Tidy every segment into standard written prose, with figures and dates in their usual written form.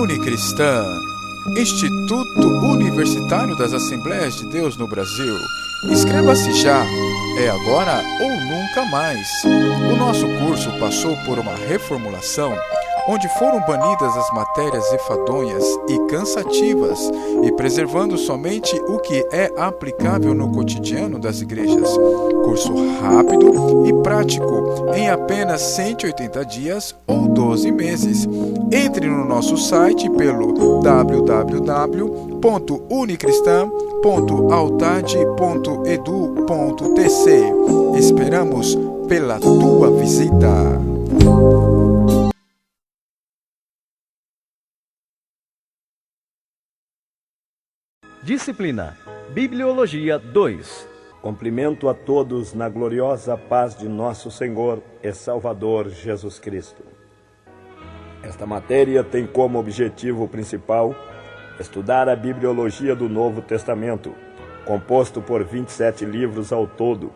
Unicristã, Instituto Universitário das Assembleias de Deus no Brasil. Inscreva-se já, é agora ou nunca mais. O nosso curso passou por uma reformulação, onde foram banidas as matérias enfadonhas e cansativas e preservando somente o que é aplicável no cotidiano das igrejas. Curso rápido e prático, em apenas 180 dias ou 12 meses. Entre no nosso site pelo www.unicristan.altade.edu.tc. Esperamos pela tua visita. Disciplina Bibliologia 2. Cumprimento a todos na gloriosa paz de nosso Senhor e Salvador Jesus Cristo. Esta matéria tem como objetivo principal estudar a Bibliologia do Novo Testamento, composto por 27 livros ao todo.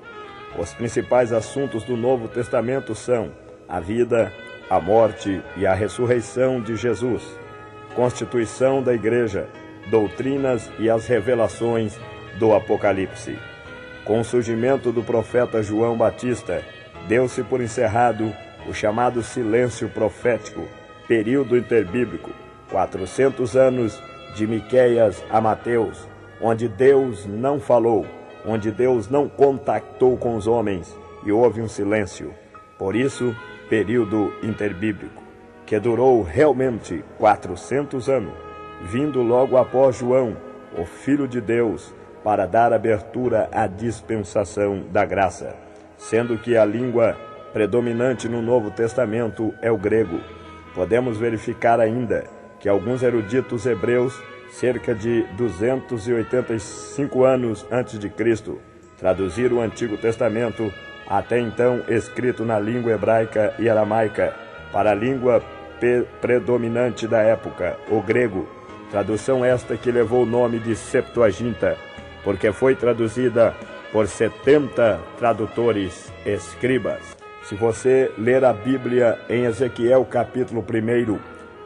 Os principais assuntos do Novo Testamento são a vida, a morte e a ressurreição de Jesus, constituição da Igreja, doutrinas e as revelações do Apocalipse. Com o surgimento do profeta João Batista, deu-se por encerrado o chamado silêncio profético, período interbíblico, 400 anos de Miqueias a Mateus, onde Deus não falou, onde Deus não contactou com os homens e houve um silêncio. Por isso, período interbíblico, que durou realmente 400 anos, vindo logo após João, o Filho de Deus, para dar abertura à dispensação da graça, sendo que a língua predominante no Novo Testamento é o grego. Podemos verificar ainda que alguns eruditos hebreus, cerca de 285 anos antes de Cristo, traduziram o Antigo Testamento, até então escrito na língua hebraica e aramaica, para a língua predominante da época, o grego. Tradução esta que levou o nome de Septuaginta, porque foi traduzida por 70 tradutores escribas. Se você ler a Bíblia em Ezequiel capítulo 1,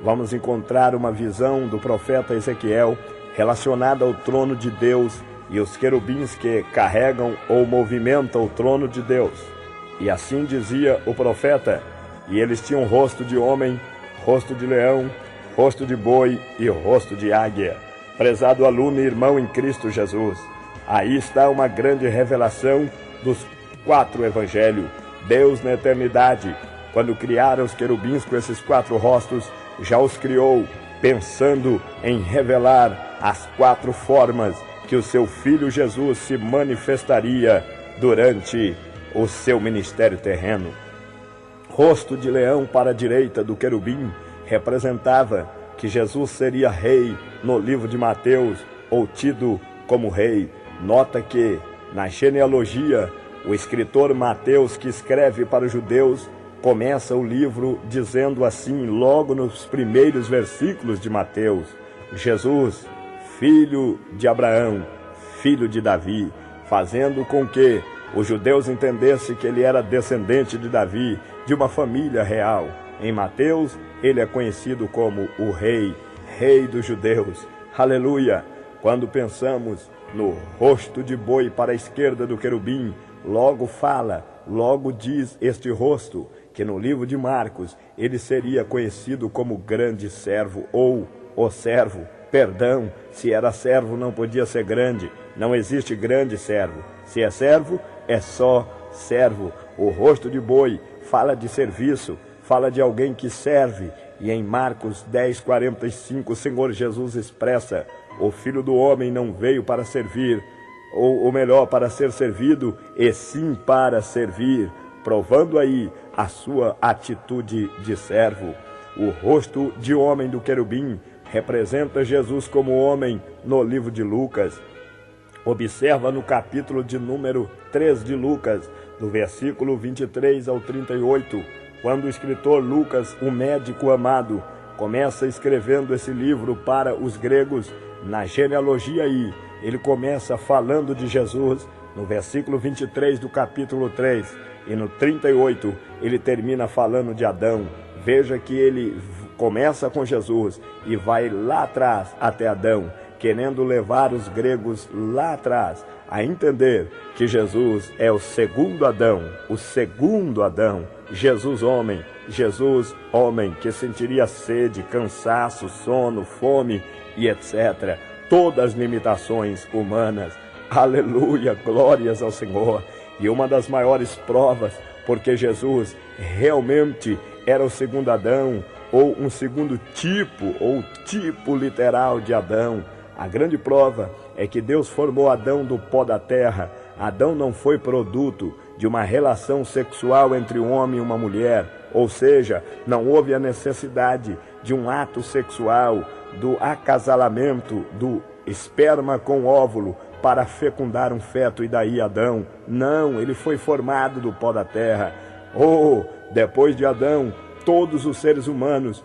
vamos encontrar uma visão do profeta Ezequiel relacionada ao trono de Deus e os querubins que carregam ou movimentam o trono de Deus. E assim dizia o profeta, e eles tinham rosto de homem, rosto de leão, rosto de boi e rosto de águia. Prezado aluno e irmão em Cristo Jesus, aí está uma grande revelação dos 4 evangelhos. Deus na eternidade, quando criaram os querubins com esses 4 rostos, já os criou pensando em revelar as 4 formas que o seu Filho Jesus se manifestaria durante o seu ministério terreno. Rosto de leão para a direita do querubim representava que Jesus seria rei no livro de Mateus, ou tido como rei. Nota que, na genealogia, o escritor Mateus, que escreve para os judeus, começa o livro dizendo assim, logo nos primeiros versículos de Mateus: Jesus, filho de Abraão, filho de Davi, fazendo com que os judeus entendessem que ele era descendente de Davi, de uma família real. Em Mateus, ele é conhecido como o rei dos judeus. Aleluia! Quando pensamos no rosto de boi para a esquerda do querubim, logo diz este rosto, que no livro de Marcos, ele seria conhecido como grande servo, ou o servo. Perdão, se era servo não podia ser grande, não existe grande servo. Se é servo, é só servo. O rosto de boi fala de serviço, fala de alguém que serve, e em Marcos 10:45 o Senhor Jesus expressa: o Filho do Homem não veio para servir, ou melhor, para ser servido, e sim para servir, provando aí a sua atitude de servo. O rosto de homem do querubim representa Jesus como homem no livro de Lucas. Observa no capítulo de número 3 de Lucas, do versículo 23 ao 38, quando o escritor Lucas, um médico amado, começa escrevendo esse livro para os gregos. Na genealogia aí, ele começa falando de Jesus, no versículo 23 do capítulo 3, e no 38 ele termina falando de Adão. Veja que ele começa com Jesus e vai lá atrás até Adão, querendo levar os gregos lá atrás a entender que Jesus é o segundo Adão, Jesus homem que sentiria sede, cansaço, sono, fome e etc. Todas as limitações humanas. Aleluia, glórias ao Senhor. E uma das maiores provas, porque Jesus realmente era o segundo Adão, ou um segundo tipo, ou tipo literal de Adão. A grande prova é que Deus formou Adão do pó da terra. Adão não foi produto de uma relação sexual entre um homem e uma mulher, ou seja, não houve a necessidade de um ato sexual, do acasalamento do esperma com óvulo para fecundar um feto e daí Adão. Não, ele foi formado do pó da terra. Depois de Adão, todos os seres humanos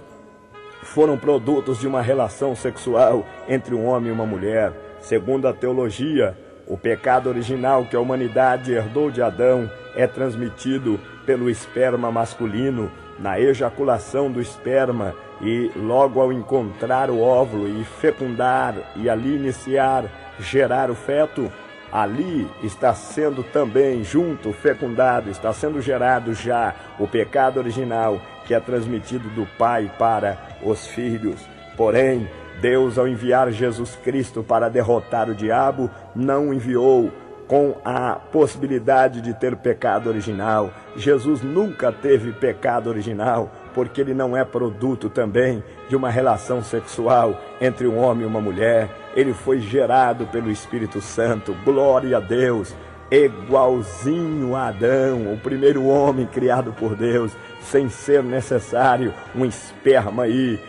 foram produtos de uma relação sexual entre um homem e uma mulher. Segundo a teologia, o pecado original que a humanidade herdou de Adão é transmitido pelo esperma masculino, na ejaculação do esperma, e logo ao encontrar o óvulo e fecundar e ali iniciar, gerar o feto, ali está sendo também junto, fecundado, está sendo gerado já o pecado original que é transmitido do pai para os filhos. Porém, Deus, ao enviar Jesus Cristo para derrotar o diabo, não o enviou com a possibilidade de ter pecado original. Jesus nunca teve pecado original, porque ele não é produto também de uma relação sexual entre um homem e uma mulher. Ele foi gerado pelo Espírito Santo, glória a Deus, igualzinho a Adão, o primeiro homem criado por Deus, sem ser necessário um esperma aí,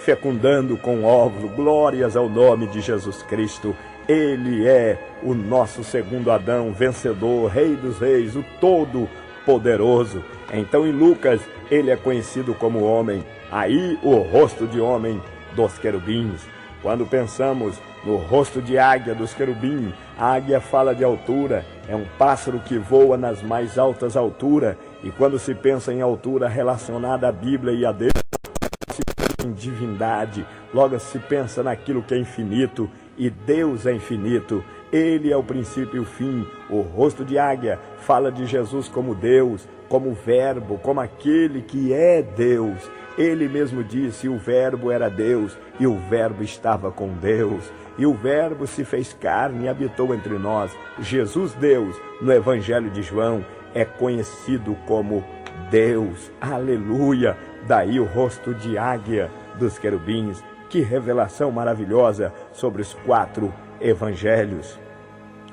fecundando com óvulo. Glórias ao nome de Jesus Cristo. Ele é o nosso segundo Adão, vencedor, Rei dos Reis, o Todo-Poderoso. Então em Lucas ele é conhecido como homem, aí o rosto de homem dos querubins. Quando pensamos no rosto de águia dos querubins, a águia fala de altura, é um pássaro que voa nas mais altas alturas, e quando se pensa em altura relacionada à Bíblia e a Deus, se pensa em divindade, logo se pensa naquilo que é infinito, e Deus é infinito. Ele é o princípio e o fim. O rosto de águia fala de Jesus como Deus, como Verbo, como aquele que é Deus. Ele mesmo disse: o Verbo era Deus, e o Verbo estava com Deus, e o Verbo se fez carne e habitou entre nós. Jesus, Deus, no Evangelho de João, é conhecido como Deus. Aleluia! Daí o rosto de águia dos querubins. Que revelação maravilhosa sobre os 4 evangelhos.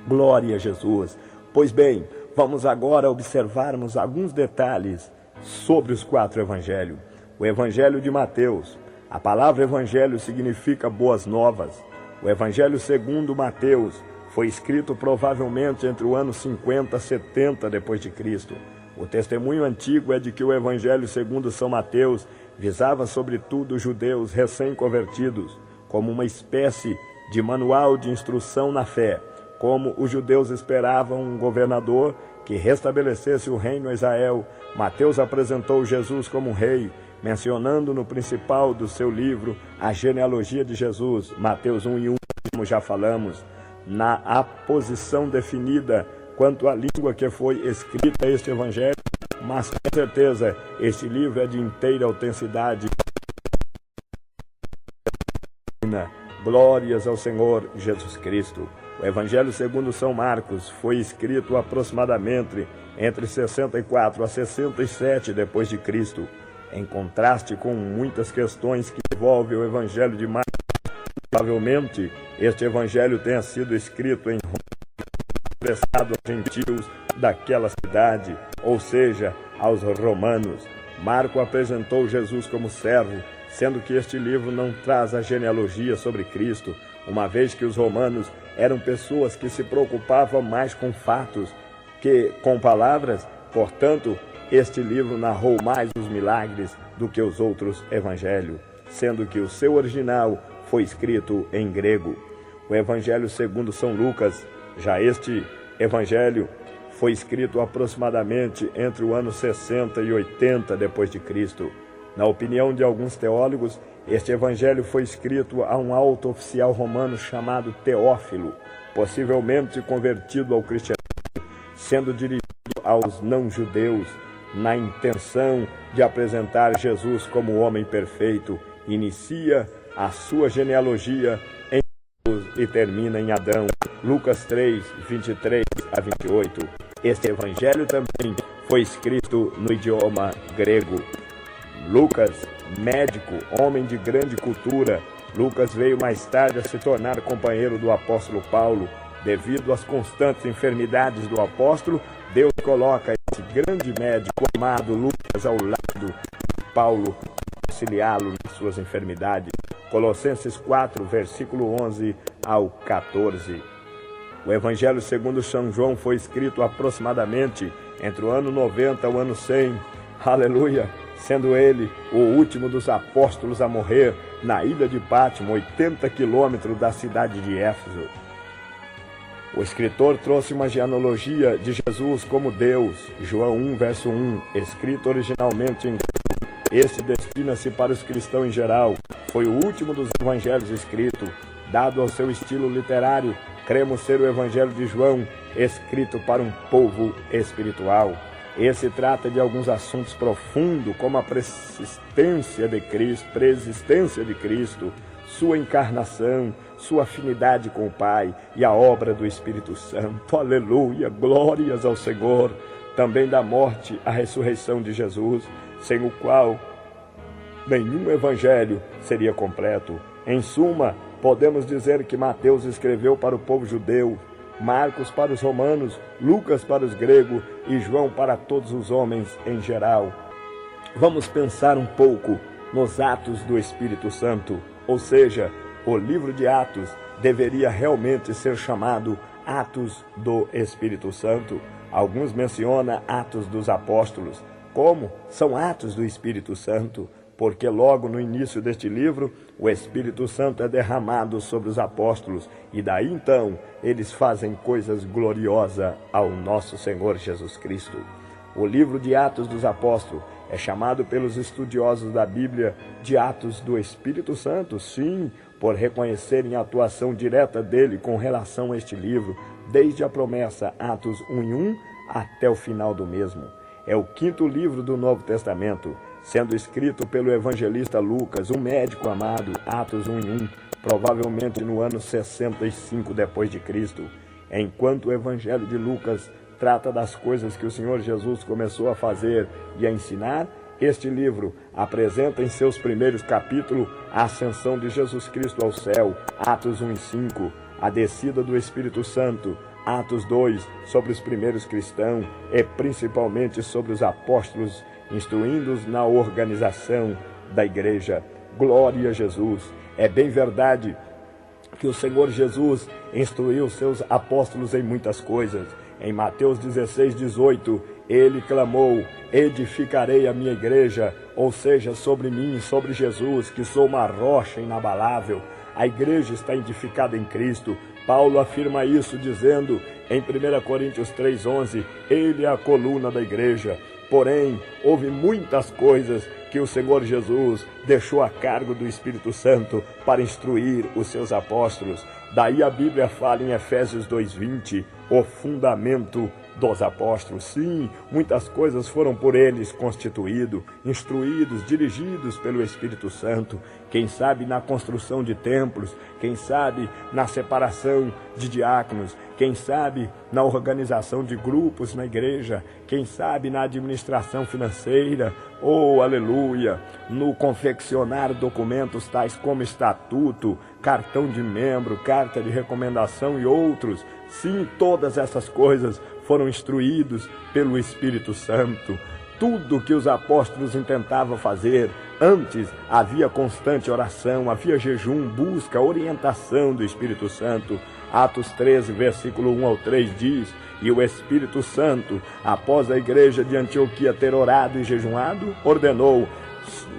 Glória a Jesus. Pois bem, vamos agora observarmos alguns detalhes sobre os 4 evangelhos. O evangelho de Mateus. A palavra evangelho significa boas novas. O evangelho segundo Mateus foi escrito provavelmente entre o ano 50 e 70 depois de Cristo. O testemunho antigo é de que o evangelho segundo São Mateus visava sobretudo os judeus recém-convertidos, como uma espécie de manual de instrução na fé, como os judeus esperavam um governador que restabelecesse o reino a Israel. Mateus apresentou Jesus como um rei, mencionando no principal do seu livro a genealogia de Jesus, Mateus 1:1, como já falamos, na aposição definida quanto à língua que foi escrita este evangelho, mas com certeza este livro é de inteira autenticidade. Glórias ao Senhor Jesus Cristo. O Evangelho segundo São Marcos foi escrito aproximadamente entre 64 a 67 depois de Cristo, em contraste com muitas questões que envolvem o Evangelho de Marcos. Provavelmente este Evangelho tenha sido escrito em expressado aos gentios daquela cidade, ou seja, aos romanos. Marco apresentou Jesus como servo, sendo que este livro não traz a genealogia sobre Cristo, uma vez que os romanos eram pessoas que se preocupavam mais com fatos que com palavras. Portanto, este livro narrou mais os milagres do que os outros evangelhos, sendo que o seu original foi escrito em grego. O Evangelho segundo São Lucas, já este evangelho foi escrito aproximadamente entre o ano 60 e 80 depois de Cristo. Na opinião de alguns teólogos, este evangelho foi escrito a um alto oficial romano chamado Teófilo, possivelmente convertido ao cristianismo, sendo dirigido aos não-judeus, na intenção de apresentar Jesus como o homem perfeito. Inicia a sua genealogia em Jesus e termina em Adão. Lucas 3, 23 a 28. Este evangelho também foi escrito no idioma grego. Lucas, médico, homem de grande cultura, Lucas veio mais tarde a se tornar companheiro do apóstolo Paulo. Devido às constantes enfermidades do apóstolo, Deus coloca esse grande médico amado Lucas ao lado de Paulo, auxiliá-lo nas suas enfermidades. Colossenses 4, versículo 11 ao 14. O Evangelho segundo São João foi escrito aproximadamente entre o ano 90 e o ano 100. Aleluia! Sendo ele o último dos apóstolos a morrer na ilha de Pátimo, 80 quilômetros da cidade de Éfeso. O escritor trouxe uma genealogia de Jesus como Deus, João 1, verso 1, escrito originalmente em grego. Este destina-se para os cristãos em geral. Foi o último dos evangelhos escrito. Dado ao seu estilo literário, cremos ser o evangelho de João, escrito para um povo espiritual. Esse trata de alguns assuntos profundos, como a preexistência de Cristo, sua encarnação, sua afinidade com o Pai e a obra do Espírito Santo. Aleluia, glórias ao Senhor. Também da morte à ressurreição de Jesus, sem o qual nenhum evangelho seria completo. Em suma, podemos dizer que Mateus escreveu para o povo judeu, Marcos para os romanos, Lucas para os gregos e João para todos os homens em geral. Vamos pensar um pouco nos atos do Espírito Santo, ou seja, o livro de Atos deveria realmente ser chamado Atos do Espírito Santo. Alguns mencionam Atos dos Apóstolos. Como? São Atos do Espírito Santo, porque logo no início deste livro, o Espírito Santo é derramado sobre os apóstolos, e daí então eles fazem coisas gloriosas ao nosso Senhor Jesus Cristo. O livro de Atos dos Apóstolos é chamado pelos estudiosos da Bíblia de Atos do Espírito Santo, sim, por reconhecerem a atuação direta dele com relação a este livro, desde a promessa Atos 1:1 até o final do mesmo. É o quinto livro do Novo Testamento, sendo escrito pelo evangelista Lucas, um médico amado, Atos 1:1, provavelmente no ano 65 depois de Cristo. Enquanto o evangelho de Lucas trata das coisas que o Senhor Jesus começou a fazer e a ensinar, este livro apresenta em seus primeiros capítulos a ascensão de Jesus Cristo ao céu, Atos 1:5, a descida do Espírito Santo, Atos 2, sobre os primeiros cristãos e principalmente sobre os apóstolos, instruindo-os na organização da igreja. Glória a Jesus! É bem verdade que o Senhor Jesus instruiu seus apóstolos em muitas coisas. Em Mateus 16:18, ele clamou: edificarei a minha igreja, ou seja, sobre mim e sobre Jesus, que sou uma rocha inabalável. A igreja está edificada em Cristo. Paulo afirma isso dizendo em 1 Coríntios 3:11, ele é a coluna da igreja. Porém, houve muitas coisas que o Senhor Jesus deixou a cargo do Espírito Santo para instruir os seus apóstolos. Daí a Bíblia fala em Efésios 2:20, o fundamento dos apóstolos. Sim, muitas coisas foram por eles constituídos, instruídos, dirigidos pelo Espírito Santo. Quem sabe na construção de templos, quem sabe na separação de diáconos, quem sabe na organização de grupos na igreja, quem sabe na administração financeira, oh, aleluia, no confeccionar documentos tais como estatuto, cartão de membro, carta de recomendação e outros. Sim, todas essas coisas foram instruídos pelo Espírito Santo. Tudo que os apóstolos intentavam fazer, antes havia constante oração, havia jejum, busca, orientação do Espírito Santo. Atos 13, versículo 1 ao 3 diz: e o Espírito Santo, após a igreja de Antioquia ter orado e jejuado, ordenou: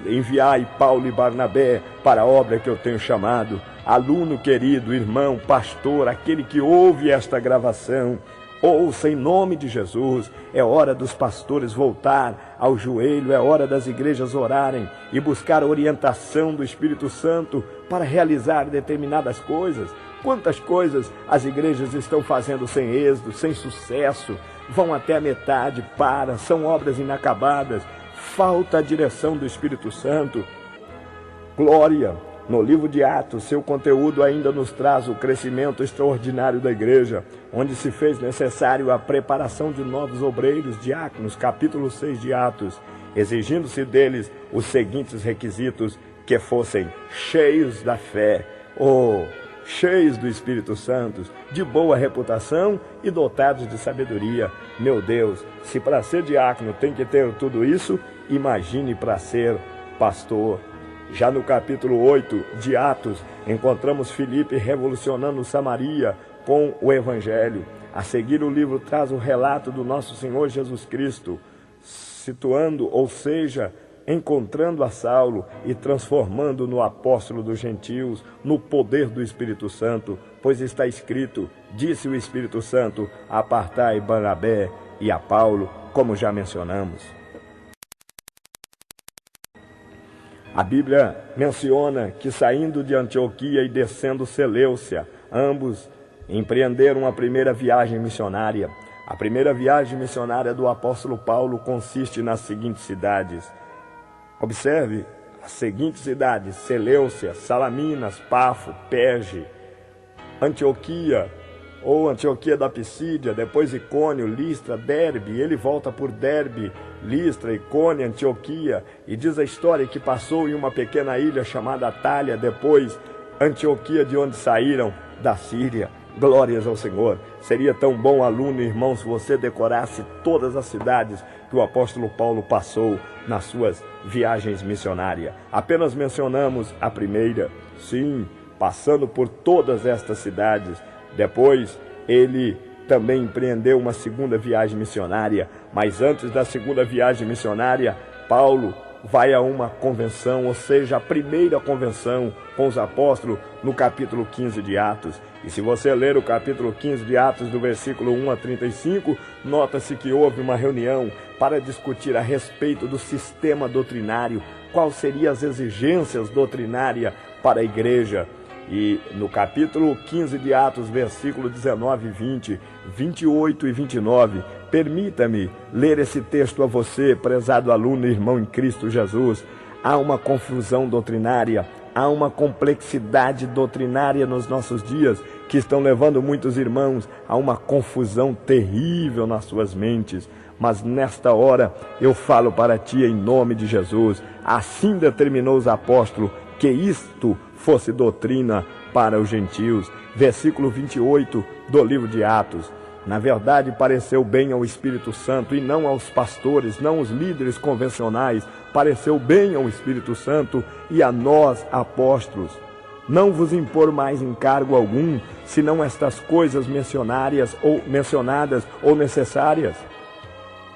enviai Paulo e Barnabé para a obra que eu tenho chamado. Aluno querido, irmão, pastor, aquele que ouve esta gravação, Ouça em nome de Jesus, é hora dos pastores voltar ao joelho, é hora das igrejas orarem e buscar a orientação do Espírito Santo para realizar determinadas coisas. Quantas coisas as igrejas estão fazendo sem êxito, sem sucesso, vão até a metade, param, são obras inacabadas, falta a direção do Espírito Santo. Glória! No livro de Atos, seu conteúdo ainda nos traz o crescimento extraordinário da igreja, onde se fez necessário a preparação de novos obreiros, diáconos, capítulo 6 de Atos, exigindo-se deles os seguintes requisitos: que fossem cheios da fé, cheios do Espírito Santo, de boa reputação e dotados de sabedoria. Meu Deus, se para ser diácono tem que ter tudo isso, imagine para ser pastor. Já no capítulo 8 de Atos, encontramos Filipe revolucionando Samaria com o Evangelho. A seguir, o livro traz o relato do nosso Senhor Jesus Cristo, situando, ou seja, encontrando a Saulo e transformando no apóstolo dos gentios, no poder do Espírito Santo, pois está escrito: disse o Espírito Santo, apartai Barnabé e a Paulo, como já mencionamos. A Bíblia menciona que, saindo de Antioquia e descendo Seleucia, ambos empreenderam a primeira viagem missionária. A primeira viagem missionária do apóstolo Paulo consiste nas seguintes cidades. Observe as seguintes cidades: Seleucia, Salaminas, Pafo, Perge, Antioquia, ou Antioquia da Pisídia, depois Icônio, Listra, Derbe. Ele volta por Derbe, Listra, Icônio, Antioquia, e diz a história que passou em uma pequena ilha chamada Atália, depois Antioquia, de onde saíram, da Síria. Glórias ao Senhor. Seria tão bom, aluno, irmão, se você decorasse todas as cidades que o apóstolo Paulo passou nas suas viagens missionárias. Apenas mencionamos a primeira, sim, passando por todas estas cidades. Depois, ele também empreendeu uma segunda viagem missionária, mas antes da segunda viagem missionária, Paulo vai a uma convenção, ou seja, a primeira convenção com os apóstolos, no capítulo 15 de Atos. E se você ler o capítulo 15 de Atos, do versículo 1 a 35, nota-se que houve uma reunião para discutir a respeito do sistema doutrinário, quais seriam as exigências doutrinárias para a igreja. E no capítulo 15 de Atos, versículo 19 e 20, 28 e 29, permita-me ler esse texto a você, prezado aluno e irmão em Cristo Jesus. Há uma confusão doutrinária, há uma complexidade doutrinária nos nossos dias que estão levando muitos irmãos a uma confusão terrível nas suas mentes. Mas nesta hora eu falo para ti em nome de Jesus. Assim determinou os apóstolos que isto fosse doutrina para os gentios. Versículo 28 do livro de Atos. Na verdade, pareceu bem ao Espírito Santo e não aos pastores, não aos líderes convencionais, pareceu bem ao Espírito Santo e a nós, apóstolos, não vos impor mais encargo algum, senão estas coisas mencionadas ou necessárias,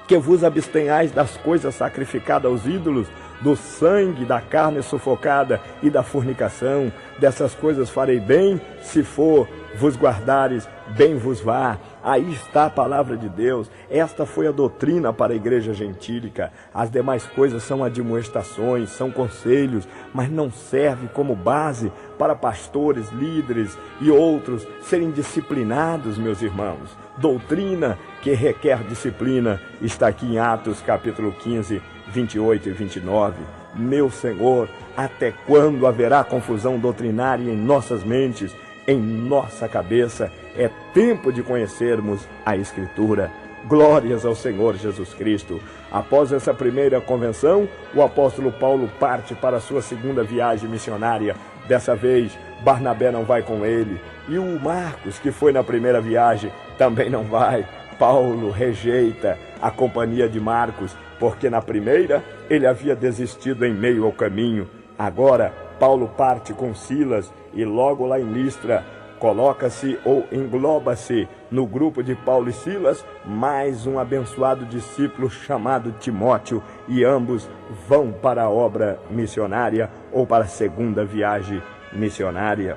que vos abstenhais das coisas sacrificadas aos ídolos, do sangue, da carne sufocada e da fornicação. Dessas coisas farei bem, se for vos guardares, bem vos vá. Aí está a palavra de Deus. Esta foi a doutrina para a igreja gentílica. As demais coisas são admoestações, são conselhos, mas não serve como base para pastores, líderes e outros serem disciplinados, meus irmãos. Doutrina que requer disciplina está aqui em Atos capítulo 15, 28 e 29. Meu Senhor, até quando haverá confusão doutrinária em nossas mentes, em nossa cabeça? É tempo de conhecermos a Escritura. Glórias ao Senhor Jesus Cristo. Após essa primeira convenção, o apóstolo Paulo parte para a sua segunda viagem missionária. Dessa vez, Barnabé não vai com ele. E o Marcos, que foi na primeira viagem, também não vai. Paulo rejeita a companhia de Marcos, porque na primeira ele havia desistido em meio ao caminho. Agora, Paulo parte com Silas e logo lá em Listra coloca-se ou engloba-se no grupo de Paulo e Silas mais um abençoado discípulo chamado Timóteo, e ambos vão para a obra missionária ou para a segunda viagem missionária.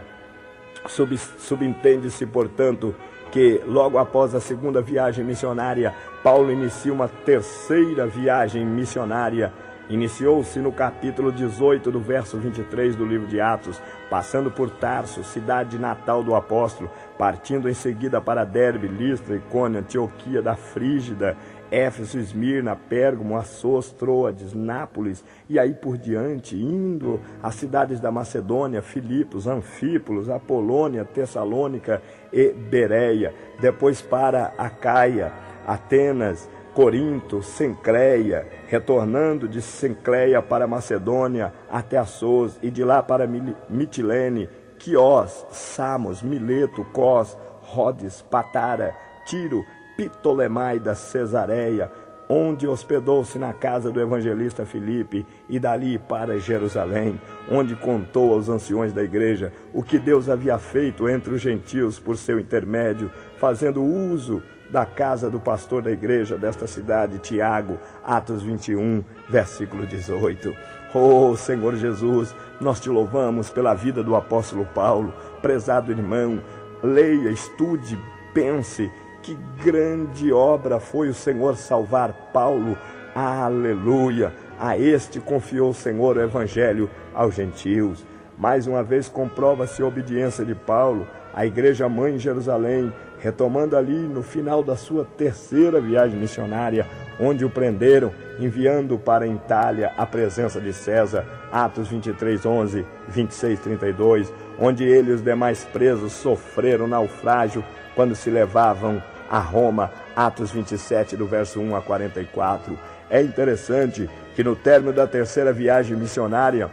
Subentende-se, portanto, que logo após a segunda viagem missionária, Paulo inicia uma terceira viagem missionária. Iniciou-se no capítulo 18 do verso 23 do livro de Atos, passando por Tarso, cidade natal do apóstolo, partindo em seguida para Derbe, Listra, Icônio, Antioquia da Frígida, Éfeso, Esmirna, Pérgamo, Assos, Troades, Nápoles, e aí por diante, indo às cidades da Macedônia, Filipos, Anfípolis, Apolônia, Tessalônica e Bereia, depois para Acaia, Atenas, Corinto, Cencreia, retornando de Cencreia para Macedônia até Assos, e de lá para Mitilene, Quiós, Samos, Mileto, Cós, Rodes, Patara, Tiro, Ptolemaida, Cesareia, onde hospedou-se na casa do evangelista Filipe, e dali para Jerusalém, onde contou aos anciões da igreja o que Deus havia feito entre os gentios por seu intermédio, fazendo uso da casa do pastor da igreja desta cidade, Tiago, Atos 21, versículo 18. Oh, Senhor Jesus, nós te louvamos pela vida do apóstolo Paulo. Prezado irmão, leia, estude, pense, que grande obra foi o Senhor salvar Paulo. Aleluia! A este confiou o Senhor o evangelho aos gentios. Mais uma vez comprova-se a obediência de Paulo à igreja mãe em Jerusalém, retomando ali no final da sua terceira viagem missionária, onde o prenderam, enviando para a Itália a presença de César, Atos 23, 11, 26, 32, onde ele e os demais presos sofreram naufrágio quando se levavam a Roma, Atos 27, do verso 1 a 44. É interessante que no término da terceira viagem missionária,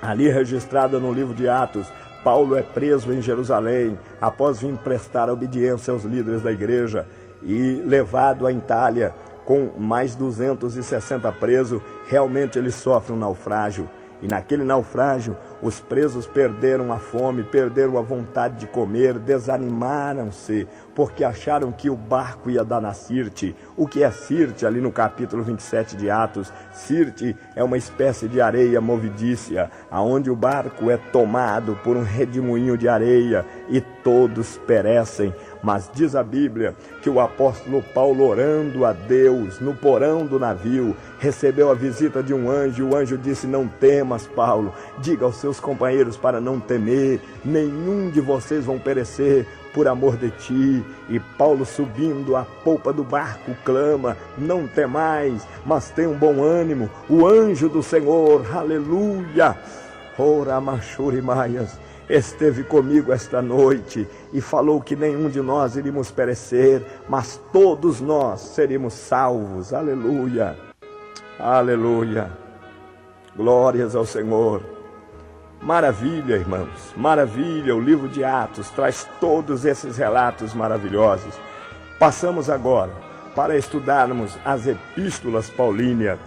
ali registrada no livro de Atos, Paulo é preso em Jerusalém, após vir prestar obediência aos líderes da igreja, e levado à Itália com mais 260 presos. Realmente ele sofre um naufrágio. E naquele naufrágio, os presos perderam a fome, perderam a vontade de comer, desanimaram-se, porque acharam que o barco ia dar na Sirte. O que é Sirte? Ali no capítulo 27 de Atos, Sirte é uma espécie de areia movidícia, aonde o barco é tomado por um redemoinho de areia e todos perecem. Mas diz a Bíblia que o apóstolo Paulo, orando a Deus no porão do navio, recebeu a visita de um anjo, e o anjo disse: não temas, Paulo, diga aos seus companheiros para não temer, nenhum de vocês vão perecer por amor de ti. E Paulo, subindo à polpa do barco, clama: não temais, mas tenham bom ânimo, o anjo do Senhor, aleluia, ora machuri maias, esteve comigo esta noite e falou que nenhum de nós iríamos perecer, mas todos nós seríamos salvos. Aleluia, aleluia, glórias ao Senhor. Maravilha, irmãos, maravilha. O livro de Atos traz todos esses relatos maravilhosos. Passamos agora para estudarmos as epístolas paulíneas.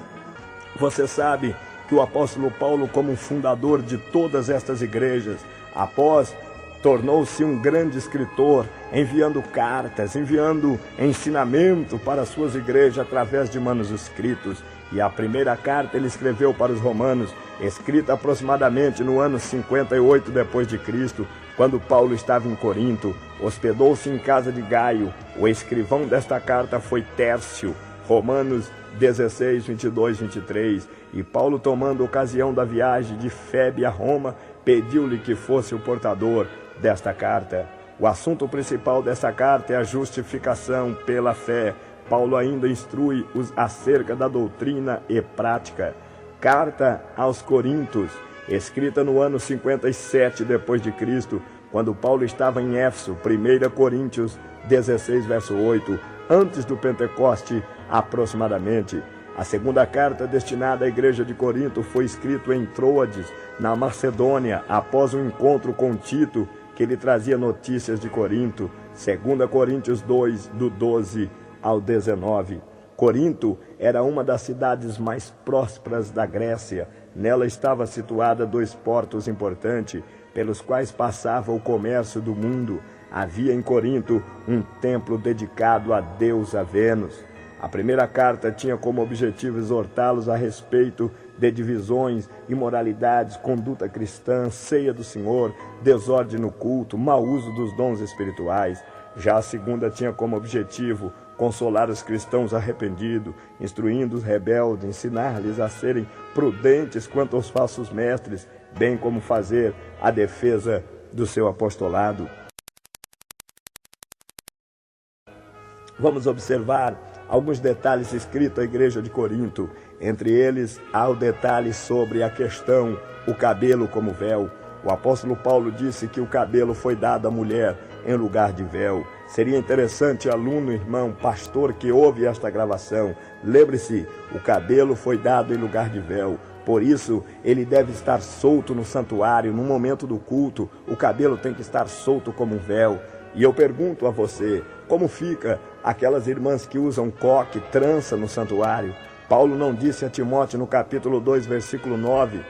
Você sabe que o apóstolo Paulo, como fundador de todas estas igrejas, após tornou-se um grande escritor, enviando cartas, enviando ensinamento para as suas igrejas através de manuscritos. E a primeira carta ele escreveu para os romanos, escrita aproximadamente no ano 58 depois de Cristo, quando Paulo estava em Corinto, hospedou-se em casa de Gaio. O escrivão desta carta foi Tércio, Romanos 16, 22, 23. E Paulo, tomando ocasião da viagem de Febe a Roma, pediu-lhe que fosse o portador desta carta. O assunto principal dessa carta é a justificação pela fé. Paulo ainda instrui-os acerca da doutrina e prática. Carta aos Coríntios, escrita no ano 57 depois de Cristo, quando Paulo estava em Éfeso, 1 Coríntios 16, verso 8, antes do Pentecoste aproximadamente. A segunda carta destinada à igreja de Corinto foi escrita em Troades, na Macedônia, após um encontro com Tito, que lhe trazia notícias de Corinto. 2 Coríntios 2, do 12 ao 19. Corinto era uma das cidades mais prósperas da Grécia. Nela estava situada 2 portos importantes, pelos quais passava o comércio do mundo. Havia em Corinto um templo dedicado à deusa Vênus. A primeira carta tinha como objetivo exortá-los a respeito de divisões, imoralidades, conduta cristã, ceia do Senhor, desordem no culto, mau uso dos dons espirituais. Já a segunda tinha como objetivo consolar os cristãos arrependidos, instruindo os rebeldes, ensinar-lhes a serem prudentes quanto aos falsos mestres, bem como fazer a defesa do seu apostolado. Vamos observar alguns detalhes escritos à igreja de Corinto. Entre eles, há o detalhe sobre a questão, o cabelo como véu. O apóstolo Paulo disse que o cabelo foi dado à mulher em lugar de véu. Seria interessante, aluno, irmão, pastor que ouve esta gravação, lembre-se, o cabelo foi dado em lugar de véu. Por isso, ele deve estar solto no santuário, no momento do culto, o cabelo tem que estar solto como um véu. E eu pergunto a você, como fica aquelas irmãs que usam coque, trança no santuário? Paulo não disse a Timóteo no capítulo 2, versículo 9,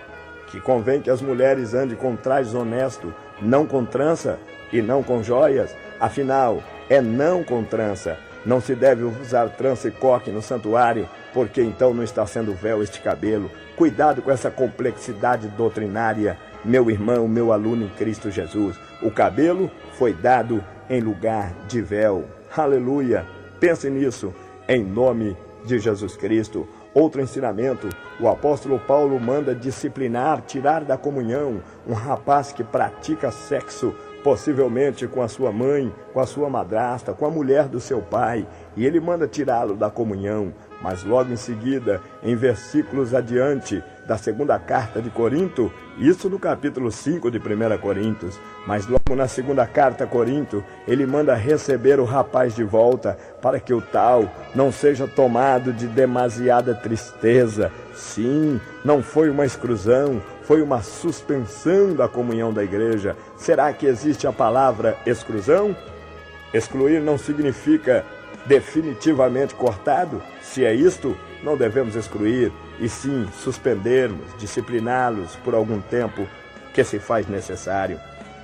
que convém que as mulheres andem com trajes honestos, não com trança e não com joias? Afinal, é não com trança. Não se deve usar trança e coque no santuário, porque então não está sendo véu este cabelo. Cuidado com essa complexidade doutrinária, meu irmão, meu aluno em Cristo Jesus. O cabelo foi dado em lugar de véu. Aleluia! Pense nisso, em nome de Jesus Cristo. Outro ensinamento, o apóstolo Paulo manda disciplinar, tirar da comunhão um rapaz que pratica sexo, possivelmente com a sua mãe, com a sua madrasta, com a mulher do seu pai, e ele manda tirá-lo da comunhão. Mas logo em seguida, em versículos adiante da segunda carta de Corinto, isso no capítulo 5 de 1 Coríntios, mas logo na segunda carta a Corinto, ele manda receber o rapaz de volta, para que o tal não seja tomado de demasiada tristeza. Sim, não foi uma exclusão, foi uma suspensão da comunhão da igreja. Será que existe a palavra exclusão? Excluir não significa definitivamente cortado? Se é isto, não devemos excluir, e sim suspendermos, discipliná-los por algum tempo que se faz necessário.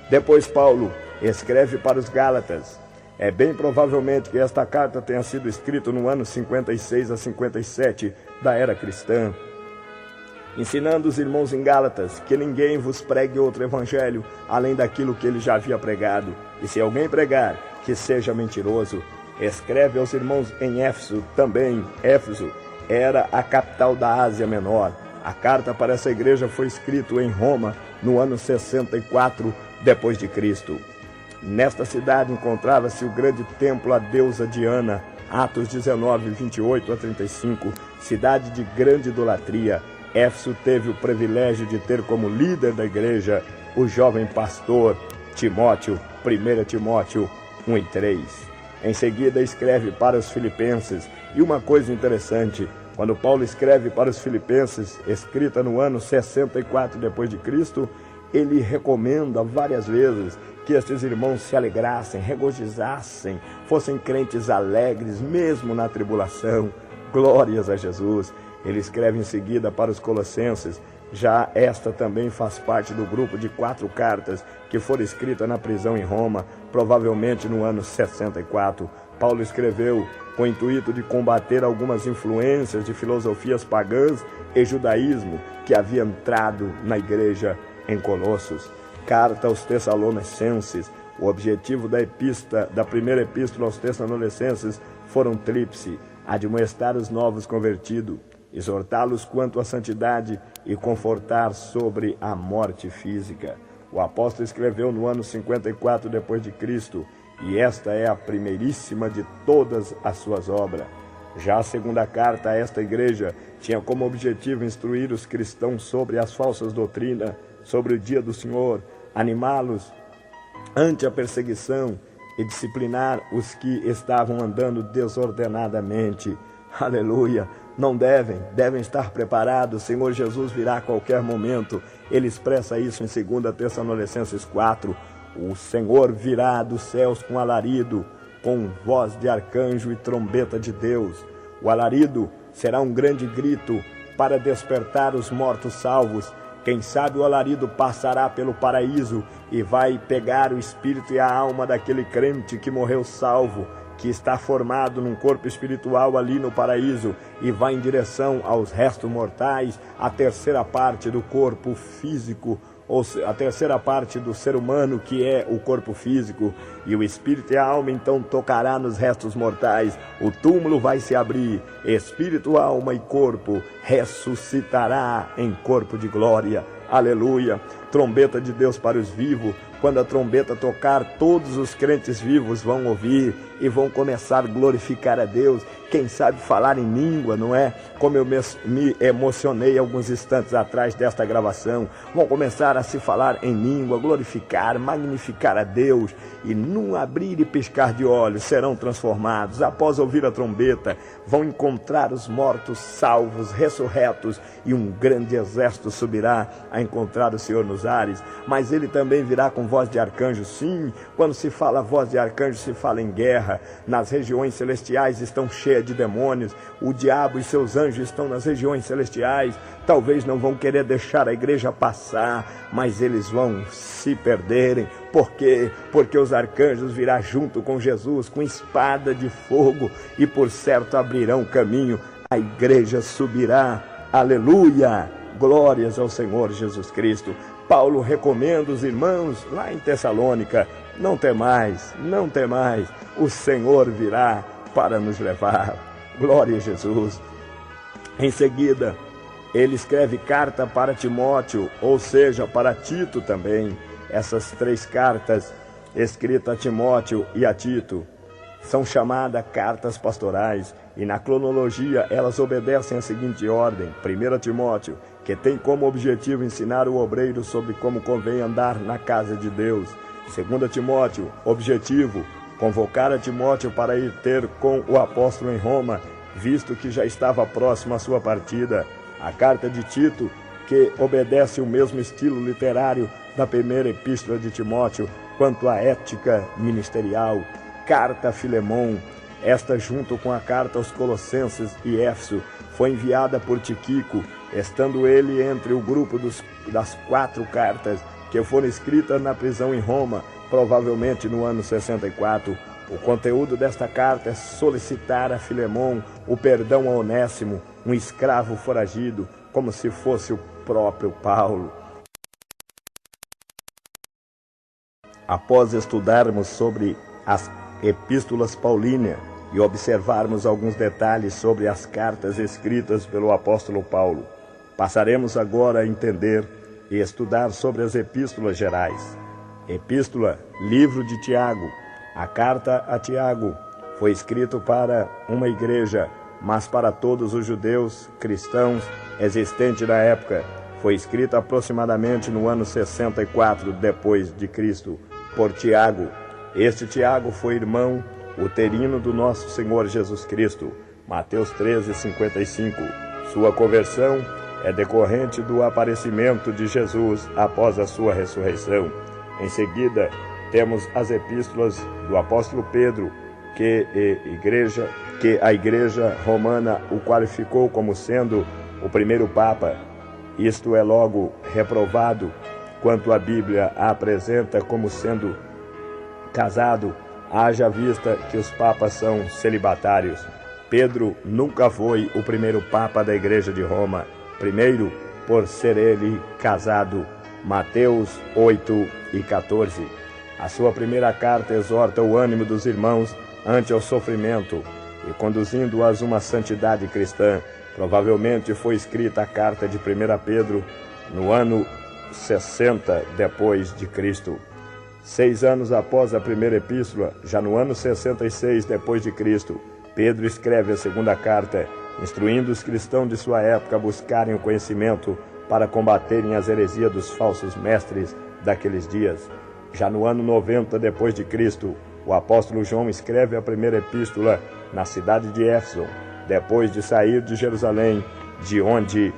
Depois Paulo escreve para os Gálatas. É bem provavelmente que esta carta tenha sido escrita no ano 56 a 57 da era cristã, ensinando os irmãos em Gálatas que ninguém vos pregue outro evangelho além daquilo que ele já havia pregado, e se alguém pregar, que seja mentiroso. Escreve aos irmãos em Éfeso também. Éfeso era a capital da Ásia Menor. A carta para essa igreja foi escrita em Roma no ano 64 depois de Cristo. Nesta cidade encontrava-se o grande templo à deusa Diana, Atos 19, 28 a 35, cidade de grande idolatria. Éfeso teve o privilégio de ter como líder da igreja o jovem pastor Timóteo, 1 Timóteo 1 e 3. Em seguida escreve para os filipenses, e uma coisa interessante, quando Paulo escreve para os filipenses, escrita no ano 64 depois de Cristo, ele recomenda várias vezes que estes irmãos se alegrassem, regozijassem, fossem crentes alegres, mesmo na tribulação. Glórias a Jesus. Ele escreve em seguida para os colossenses, já esta também faz parte do grupo de 4 cartas que foram escritas na prisão em Roma, provavelmente no ano 64. Paulo escreveu com o intuito de combater algumas influências de filosofias pagãs e judaísmo que havia entrado na igreja em Colossos. Carta aos Tessalonicenses. O objetivo da primeira epístola aos Tessalonicenses foram tríplice: admoestar os novos convertidos, exortá-los quanto à santidade e confortar sobre a morte física. O apóstolo escreveu no ano 54 depois de Cristo, e esta é a primeiríssima de todas as suas obras. Já a segunda carta a esta igreja tinha como objetivo instruir os cristãos sobre as falsas doutrinas, sobre o dia do Senhor, animá-los ante a perseguição e disciplinar os que estavam andando desordenadamente. Aleluia! Não devem estar preparados. O Senhor Jesus virá a qualquer momento. Ele expressa isso em 2 Tessalonicenses 4. O Senhor virá dos céus com alarido, com voz de arcanjo e trombeta de Deus. O alarido será um grande grito para despertar os mortos salvos. Quem sabe o alarido passará pelo paraíso e vai pegar o espírito e a alma daquele crente que morreu salvo, que está formado num corpo espiritual ali no paraíso, e vai em direção aos restos mortais, a terceira parte do corpo físico, a terceira parte do ser humano, que é o corpo físico, e o espírito e a alma então tocará nos restos mortais, o túmulo vai se abrir, espírito, alma e corpo ressuscitará em corpo de glória. Aleluia! Trombeta de Deus para os vivos. Quando a trombeta tocar, todos os crentes vivos vão ouvir e vão começar a glorificar a Deus. Quem sabe falar em língua, não é? Como eu me emocionei alguns instantes atrás desta gravação. Vão começar a se falar em língua, glorificar, magnificar a Deus. E num abrir e piscar de olhos serão transformados. Após ouvir a trombeta, vão encontrar os mortos salvos, ressurretos. E um grande exército subirá a encontrar o Senhor nos ares. Mas ele também virá com voz de arcanjo. Sim, quando se fala voz de arcanjo, se fala em guerra. Nas regiões celestiais estão cheias de demônios. O diabo e seus anjos estão nas regiões celestiais. Talvez não vão querer deixar a igreja passar, mas eles vão se perderem. Por quê? Porque os arcanjos virão junto com Jesus, com espada de fogo, e por certo abrirão caminho. A igreja subirá. Aleluia! Glórias ao Senhor Jesus Cristo. Paulo recomenda os irmãos lá em Tessalônica: não temais, não temais, o Senhor virá para nos levar. Glória a Jesus. Em seguida, ele escreve carta para Timóteo, ou seja, para Tito também. Essas 3 cartas, escritas a Timóteo e a Tito, são chamadas cartas pastorais, e na cronologia elas obedecem a seguinte ordem: 1 Timóteo, que tem como objetivo ensinar o obreiro sobre como convém andar na casa de Deus. 2 Timóteo, objetivo, convocar a Timóteo para ir ter com o apóstolo em Roma, visto que já estava próximo à sua partida. A carta de Tito, que obedece o mesmo estilo literário da primeira epístola de Timóteo quanto à ética ministerial. Carta a Filemon, esta junto com a carta aos Colossenses e Éfeso, foi enviada por Tíquico, estando ele entre o grupo das 4 cartas que foram escritas na prisão em Roma, provavelmente no ano 64. O conteúdo desta carta é solicitar a Filemon o perdão a Onésimo, um escravo foragido, como se fosse o próprio Paulo. Após estudarmos sobre as epístolas paulíneas e observarmos alguns detalhes sobre as cartas escritas pelo apóstolo Paulo, passaremos agora a entender e estudar sobre as epístolas gerais. Epístola, livro de Tiago. A carta a Tiago foi escrita para uma igreja, mas para todos os judeus cristãos existentes na época. Foi escrita aproximadamente no ano 64 depois de Cristo por Tiago. Este Tiago foi irmão uterino do nosso Senhor Jesus Cristo. Mateus 13:55. Sua conversão é decorrente do aparecimento de Jesus após a sua ressurreição. Em seguida, temos as epístolas do apóstolo Pedro, que a igreja romana o qualificou como sendo o primeiro papa. Isto é logo reprovado quanto a Bíblia a apresenta como sendo casado, haja vista que os papas são celibatários. Pedro nunca foi o primeiro papa da igreja de Roma, primeiro por ser ele casado. Mateus 8:14. A sua primeira carta exorta o ânimo dos irmãos ante o sofrimento e conduzindo-as uma santidade cristã. Provavelmente foi escrita a carta de 1 Pedro no ano 60 depois de Cristo. 6 anos após a primeira epístola, já no ano 66 depois de Cristo, Pedro escreve a segunda carta, instruindo os cristãos de sua época a buscarem o conhecimento para combaterem as heresias dos falsos mestres daqueles dias. Já no ano 90 depois de Cristo, o apóstolo João escreve a primeira epístola na cidade de Éfeso, depois de sair de Jerusalém, de onde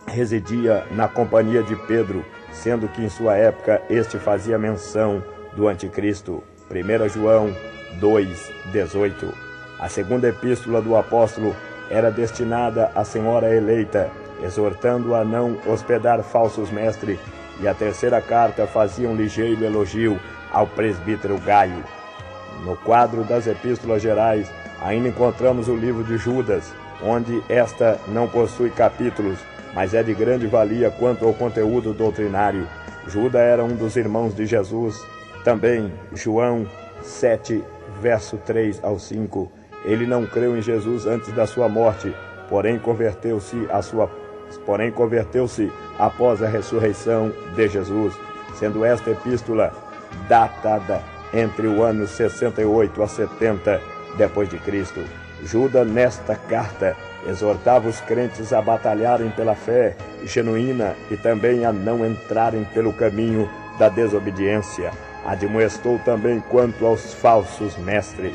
residia na companhia de Pedro, sendo que em sua época este fazia menção do anticristo. 1 João 2:18. A segunda epístola do apóstolo era destinada à senhora eleita, exortando a não hospedar falsos mestres, e a terceira carta fazia um ligeiro elogio ao presbítero Gaio. No quadro das epístolas gerais, ainda encontramos o livro de Judas, onde esta não possui capítulos, mas é de grande valia quanto ao conteúdo doutrinário. Judas era um dos irmãos de Jesus. Também João 7, verso 3 ao 5. Ele não creu em Jesus antes da sua morte, porém converteu-se após a ressurreição de Jesus, sendo esta epístola datada entre o ano 68 a 70 depois de Cristo. Judas, nesta carta, exortava os crentes a batalharem pela fé genuína e também a não entrarem pelo caminho da desobediência. Admoestou também quanto aos falsos mestres.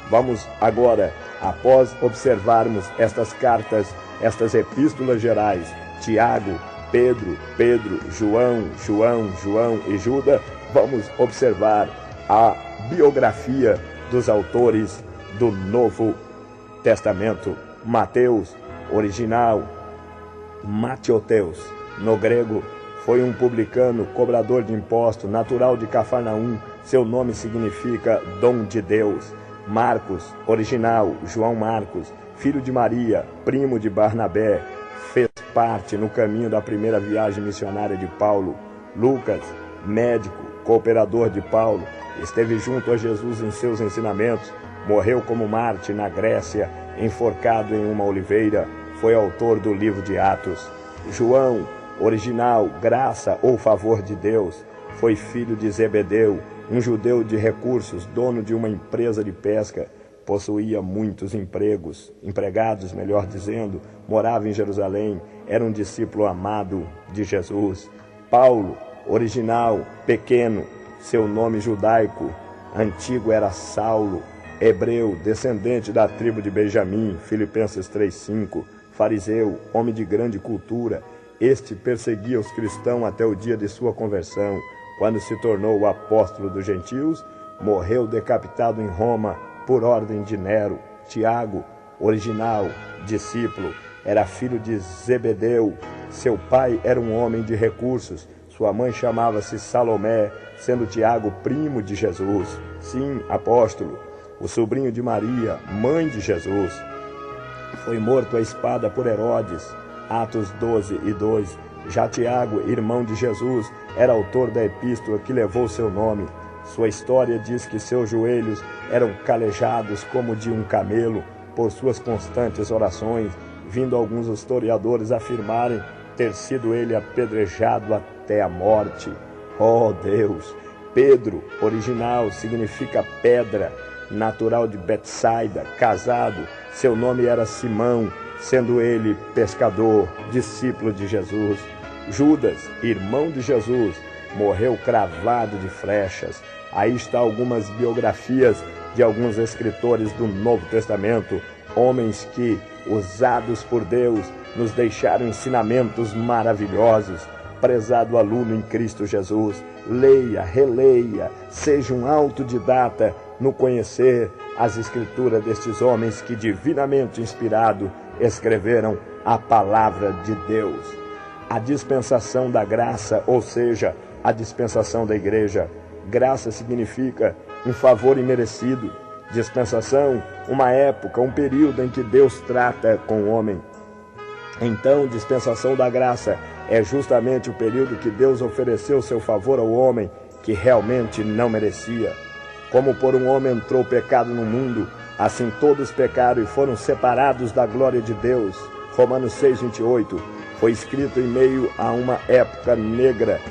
Vamos agora, após observarmos estas cartas, estas epístolas gerais, Tiago, Pedro, João e Judas, vamos observar a biografia dos autores do Novo Testamento. Mateus, original, Matioteus, no grego, foi um publicano, cobrador de impostos, natural de Cafarnaum. Seu nome significa dom de Deus. Marcos, original, João Marcos, filho de Maria, primo de Barnabé, fez parte no caminho da primeira viagem missionária de Paulo. Lucas, médico, cooperador de Paulo, esteve junto a Jesus em seus ensinamentos, morreu como mártir na Grécia, enforcado em uma oliveira, foi autor do livro de Atos. João, original, graça ou favor de Deus, foi filho de Zebedeu, um judeu de recursos, dono de uma empresa de pesca, possuía muitos empregados, melhor dizendo, morava em Jerusalém, era um discípulo amado de Jesus. Paulo, original, pequeno, seu nome judaico, antigo era Saulo, hebreu, descendente da tribo de Benjamim, Filipenses 3:5, fariseu, homem de grande cultura, este perseguia os cristãos até o dia de sua conversão. Quando se tornou o apóstolo dos gentios, morreu decapitado em Roma por ordem de Nero. Tiago, original, discípulo, era filho de Zebedeu. Seu pai era um homem de recursos. Sua mãe chamava-se Salomé, sendo Tiago primo de Jesus. Sim, apóstolo, o sobrinho de Maria, mãe de Jesus. Foi morto à espada por Herodes. Atos 12:2. Já Tiago, irmão de Jesus, era autor da epístola que levou seu nome. Sua história diz que seus joelhos eram calejados como de um camelo por suas constantes orações, vindo alguns historiadores afirmarem ter sido ele apedrejado até a morte. Oh Deus! Pedro, original, significa pedra, natural de Betsaida, casado. Seu nome era Simão, sendo ele pescador, discípulo de Jesus. Judas, irmão de Jesus, morreu cravado de flechas. Aí está algumas biografias de alguns escritores do Novo Testamento, homens que, usados por Deus, nos deixaram ensinamentos maravilhosos. Prezado aluno em Cristo Jesus, leia, releia, seja um autodidata no conhecer as escrituras destes homens que, divinamente inspirados, escreveram a palavra de Deus. A dispensação da graça, ou seja, a dispensação da igreja. Graça significa um favor imerecido. Dispensação, uma época, um período em que Deus trata com o homem. Então, dispensação da graça é justamente o período que Deus ofereceu seu favor ao homem que realmente não merecia. Como por um homem entrou o pecado no mundo, assim todos pecaram e foram separados da glória de Deus. Romanos 6:28. Foi escrito em meio a uma época negra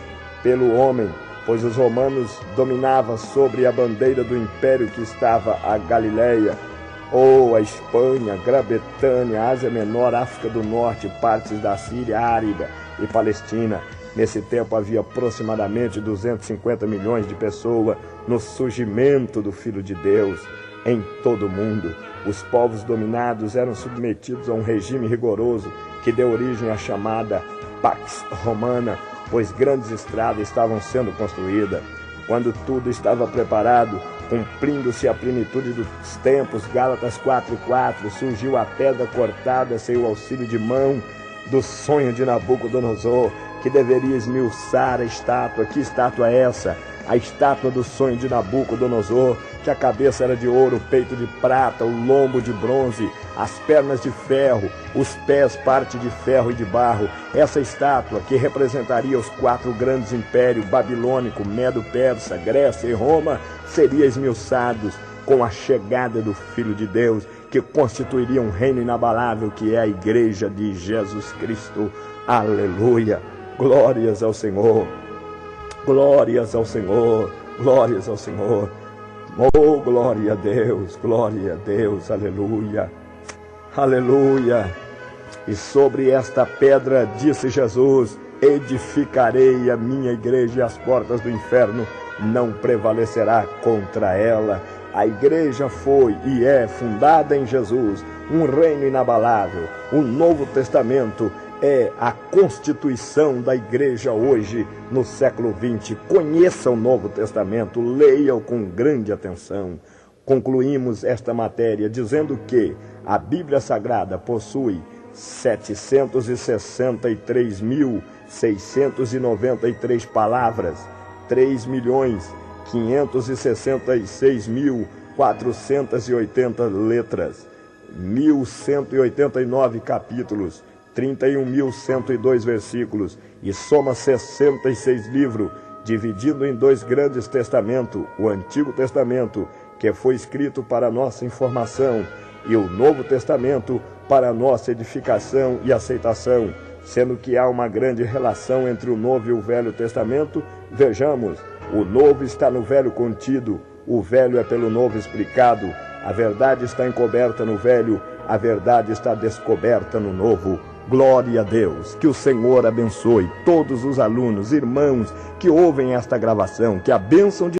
pelo homem, pois os romanos dominavam sobre a bandeira do império que estava a Galileia, ou a Espanha, Grã-Bretanha, Ásia Menor, África do Norte, partes da Síria, Árida e Palestina. Nesse tempo havia aproximadamente 250 milhões de pessoas no surgimento do Filho de Deus. Em todo o mundo, os povos dominados eram submetidos a um regime rigoroso que deu origem à chamada Pax Romana, pois grandes estradas estavam sendo construídas. Quando tudo estava preparado, cumprindo-se a plenitude dos tempos, Gálatas 4:4, surgiu a pedra cortada sem o auxílio de mão do sonho de Nabucodonosor, que deveria esmiuçar a estátua. Que estátua é essa? a estátua do sonho de Nabucodonosor, que a cabeça era de ouro, o peito de prata, o lombo de bronze, as pernas de ferro, os pés parte de ferro e de barro. Essa estátua, que representaria os 4 grandes impérios, babilônico, Medo-Persa, Grécia e Roma, seria esmiuçados com a chegada do Filho de Deus, que constituiria um reino inabalável, que é a Igreja de Jesus Cristo. Aleluia! Glórias ao Senhor! Glórias ao Senhor! Glórias ao Senhor! Oh, glória a Deus, aleluia, aleluia. E sobre esta pedra, disse Jesus, edificarei a minha igreja, e as portas do inferno não prevalecerá contra ela. A igreja foi e é fundada em Jesus, um reino inabalável. O Novo Testamento é a constituição da igreja hoje, no século XX. Conheça o Novo Testamento, leia-o com grande atenção. Concluímos esta matéria dizendo que a Bíblia Sagrada possui 763.693 palavras, 3.566.480 letras, 1.189 capítulos, 31.102 versículos, e soma 66 livros, dividido em 2 grandes testamentos, o Antigo Testamento, que foi escrito para nossa informação, e o Novo Testamento para nossa edificação e aceitação, sendo que há uma grande relação entre o Novo e o Velho Testamento. Vejamos, o Novo está no Velho contido, o Velho é pelo Novo explicado, a verdade está encoberta no Velho, a verdade está descoberta no Novo. Glória a Deus, que o Senhor abençoe todos os alunos, irmãos que ouvem esta gravação, que a bênção de